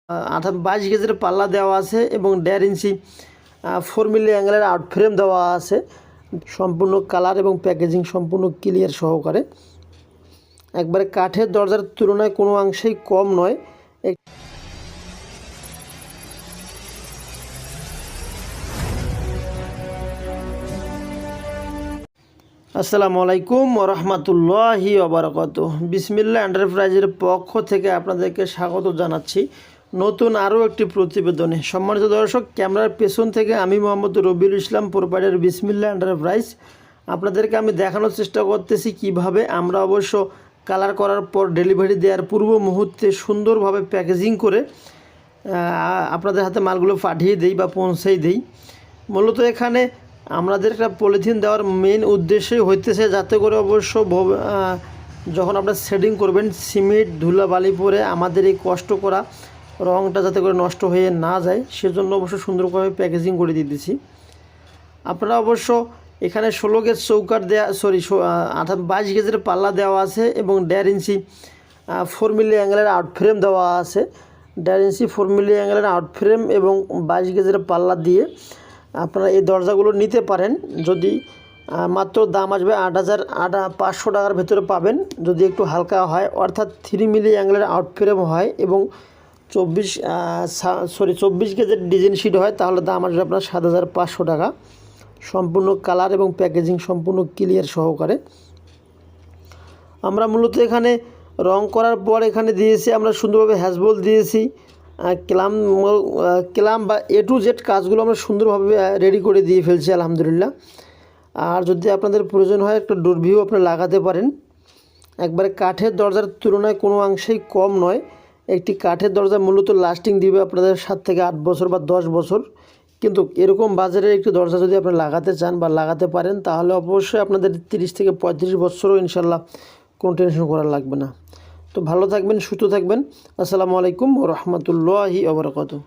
22 গেজের পাল্লা দেওয়া আছে এবং 1.5 ইঞ্চি 4 মিলি অ্যাঙ্গেলের আউট ফ্রেম দেওয়া আছে। সম্পূর্ণ কালার এবং প্যাকেজিং সম্পূর্ণ ক্লিয়ার সহকারে। একবারে কাঠের দরজার তুলনায় কোনো অংশেই কম নয়। আসসালামু আলাইকুম ওরহমতুল্লাহি ওবারাকাতুহু। বিসমিল্লাহ এন্টারপ্রাইজের পক্ষ থেকে আপনাদেরকে স্বাগত জানাচ্ছি নতুন আরও একটি প্রতিবেদনে। সম্মানিত দর্শক, ক্যামেরার পেছন থেকে আমি মোহাম্মদ রবিউল ইসলাম, প্রোপাইটার বিসমিল্লাহ এন্টারপ্রাইজ। আপনাদেরকে আমি দেখানোর চেষ্টা করতেছি কিভাবে আমরা অবশ্য কালার করার পর ডেলিভারি দেওয়ার পূর্ব মুহূর্তে সুন্দরভাবে প্যাকেজিং করে আপনাদের হাতে মালগুলো পাঠিয়ে দেই বা পৌঁছেই দেই। মূলত এখানে আমাদের একটা পলিথিন দেওয়ার মেন উদ্দেশ্যই হইতেছে যাতে করে অবশ্য যখন আপনারা শেডিং করবেন সিমেন্ট ধুলাবালি পরে আমাদের এই কষ্ট করা রঙটা যাতে করে নষ্ট হয়ে না যায়, সেজন্য অবশ্য সুন্দরভাবে প্যাকেজিং করে দিতেছি। আপনারা অবশ্য এখানে 16 গেজ চৌকাট দেওয়া 22 গেজের পাল্লা দেওয়া আছে এবং 1.5 ইঞ্চি 4 মিলি অ্যাঙ্গেলের আউট ফ্রেম দেওয়া আছে। 1.5 ইঞ্চি 4 মিলি অ্যাঙ্গেলের আউট ফ্রেম এবং 22 গেজের পাল্লা দিয়ে আপনারা এই দরজাগুলো নিতে পারেন। যদি মাত্র দাম আসবে 8,500 টাকার ভেতরে পাবেন। যদি একটু হালকা হয় অর্থাৎ 3 মিলি অ্যাঙ্গেলের আউট ফ্রেম হয় এবং 24 গেজের ডিজাইন শিট হয়, তাহলে দাম আসবে আপনার 7,500 টাকা। সম্পূর্ণ কালার এবং প্যাকেজিং সম্পূর্ণ ক্লিয়ার সহকারে। আমরা মূলত এখানে রং করার পর এখানে দিয়েছি আমরা সুন্দরভাবে হ্যাজবল দিয়েছি, ক্লাম বা A to Z কাজগুলো আমরা সুন্দরভাবে রেডি করে দিয়ে ফেলছি আলহামদুলিল্লাহ। আর যদি আপনাদের প্রয়োজন হয় একটা ডোর ভিউ আপনারা লাগাতে পারেন। একবারে কাঠের দরজার তুলনায় কোনো অংশেই কম নয়। একটি কাঠের দরজা মূলত লাস্টিং দিবে আপনাদের 7 থেকে 8 বছর বা 10 বছর। কিন্তু এরকম বাজারের একটি দরজা যদি আপনারা লাগাতে চান বা লাগাতে পারেন, তাহলে অবশ্যই আপনাদের 30 থেকে 35 বছরও ইনশাল্লাহ কোনো টেনশন করা লাগবে না। তো ভালো থাকবেন, সুস্থ থাকবেন। আসসালামু আলাইকুম ওয়া রাহমাতুল্লাহি ওয়া বারাকাতুহু।